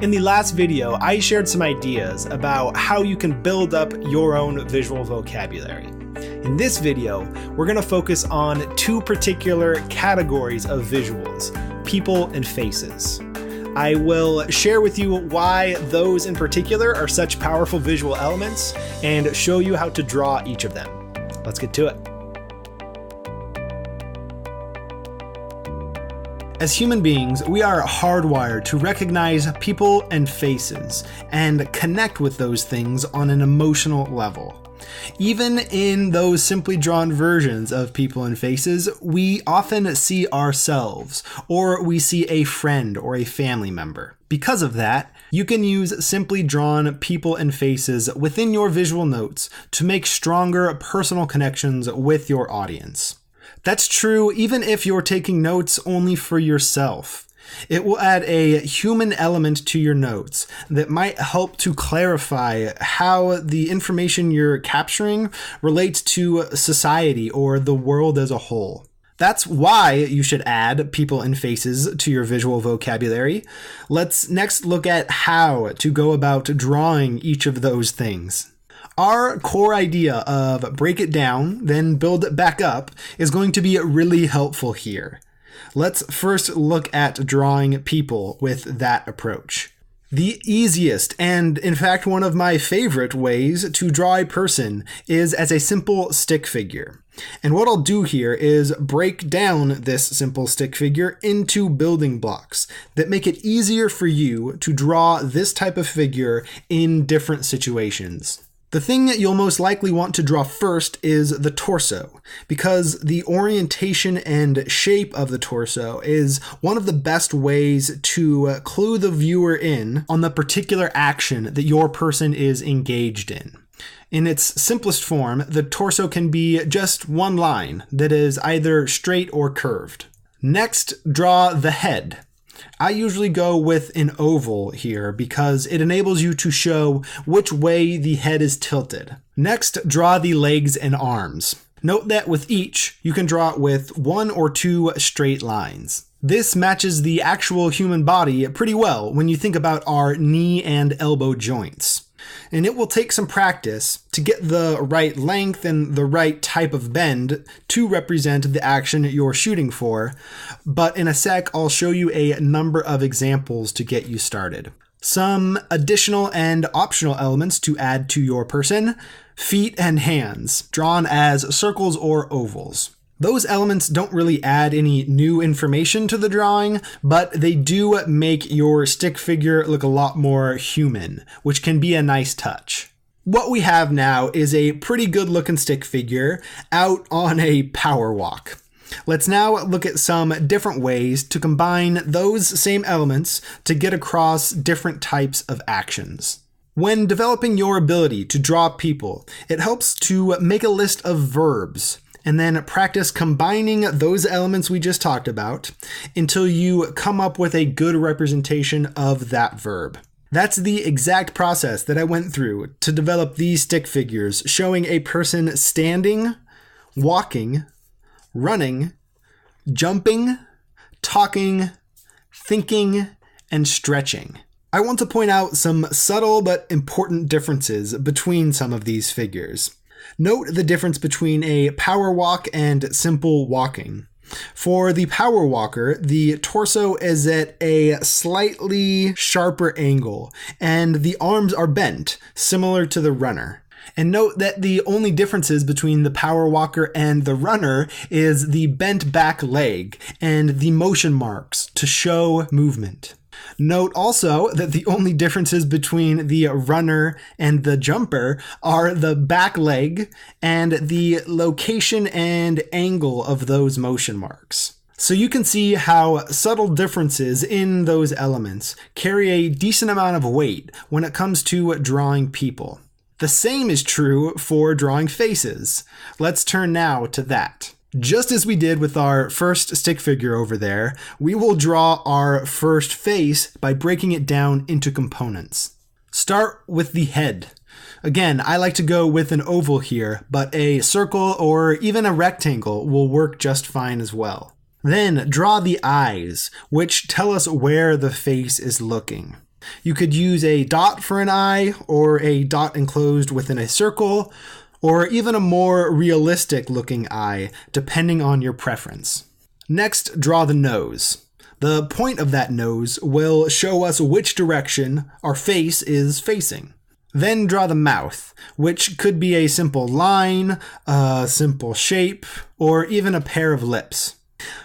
In the last video, I shared some ideas about how you can build up your own visual vocabulary. In this video, we're going to focus on two particular categories of visuals, people and faces. I will share with you why those in particular are such powerful visual elements and show you how to draw each of them. Let's get to it. As human beings, we are hardwired to recognize people and faces and connect with those things on an emotional level. Even in those simply drawn versions of people and faces, we often see ourselves, or we see a friend or a family member. Because of that, you can use simply drawn people and faces within your visual notes to make stronger personal connections with your audience. That's true even if you're taking notes only for yourself. It will add a human element to your notes that might help to clarify how the information you're capturing relates to society or the world as a whole. That's why you should add people and faces to your visual vocabulary. Let's next look at how to go about drawing each of those things. Our core idea of break it down, then build it back up is going to be really helpful here. Let's first look at drawing people with that approach. The easiest, and in fact one of my favorite ways to draw a person is as a simple stick figure. And what I'll do here is break down this simple stick figure into building blocks that make it easier for you to draw this type of figure in different situations. The thing that you'll most likely want to draw first is the torso, because the orientation and shape of the torso is one of the best ways to clue the viewer in on the particular action that your person is engaged in. In its simplest form, the torso can be just one line that is either straight or curved. Next, draw the head. I usually go with an oval here because it enables you to show which way the head is tilted. Next, draw the legs and arms. Note that with each, you can draw it with one or two straight lines. This matches the actual human body pretty well when you think about our knee and elbow joints. And it will take some practice to get the right length and the right type of bend to represent the action you're shooting for, but in a sec I'll show you a number of examples to get you started. Some additional and optional elements to add to your person: feet and hands, drawn as circles or ovals. Those elements don't really add any new information to the drawing, but they do make your stick figure look a lot more human, which can be a nice touch. What we have now is a pretty good looking stick figure out on a power walk. Let's now look at some different ways to combine those same elements to get across different types of actions. When developing your ability to draw people, it helps to make a list of verbs and then practice combining those elements we just talked about until you come up with a good representation of that verb. That's the exact process that I went through to develop these stick figures, showing a person standing, walking, running, jumping, talking, thinking, and stretching. I want to point out some subtle but important differences between some of these figures. Note the difference between a power walk and simple walking. For the power walker, the torso is at a slightly sharper angle, and the arms are bent, similar to the runner. And note that the only differences between the power walker and the runner is the bent back leg and the motion marks to show movement. Note also that the only differences between the runner and the jumper are the back leg and the location and angle of those motion marks. So you can see how subtle differences in those elements carry a decent amount of weight when it comes to drawing people. The same is true for drawing faces. Let's turn now to that. Just as we did with our first stick figure over there, we will draw our first face by breaking it down into components. Start with the head. Again, I like to go with an oval here, but a circle or even a rectangle will work just fine as well. Then draw the eyes, which tell us where the face is looking. You could use a dot for an eye, or a dot enclosed within a circle, or even a more realistic looking eye, depending on your preference. Next, draw the nose. The point of that nose will show us which direction our face is facing. Then draw the mouth, which could be a simple line, a simple shape, or even a pair of lips.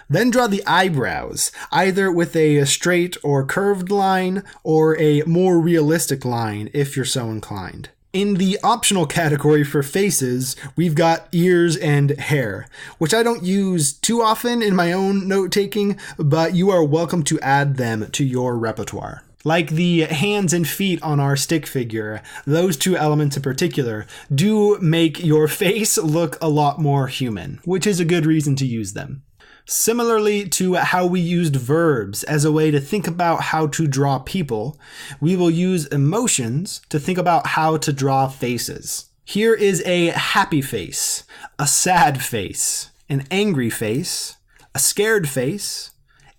Then draw the eyebrows, either with a straight or curved line, or a more realistic line if you're so inclined. In the optional category for faces, we've got ears and hair, which I don't use too often in my own note-taking, but you are welcome to add them to your repertoire. Like the hands and feet on our stick figure, those two elements in particular do make your face look a lot more human, which is a good reason to use them. Similarly to how we used verbs as a way to think about how to draw people, we will use emotions to think about how to draw faces. Here is a happy face, a sad face, an angry face, a scared face,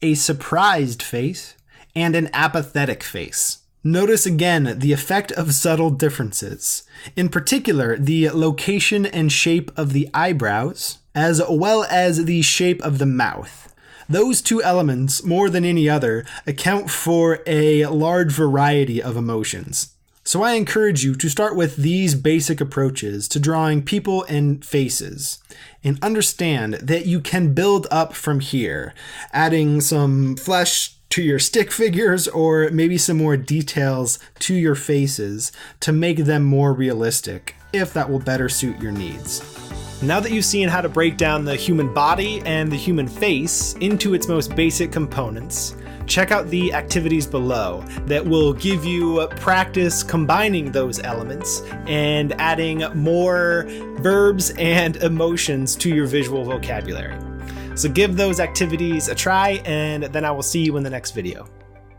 a surprised face, and an apathetic face. Notice again the effect of subtle differences, in particular the location and shape of the eyebrows, as well as the shape of the mouth. Those two elements, more than any other, account for a large variety of emotions. So I encourage you to start with these basic approaches to drawing people and faces, and understand that you can build up from here, adding some flesh to your stick figures or maybe some more details to your faces to make them more realistic, if that will better suit your needs. Now that you've seen how to break down the human body and the human face into its most basic components, check out the activities below that will give you practice combining those elements and adding more verbs and emotions to your visual vocabulary. So give those activities a try, and then I will see you in the next video.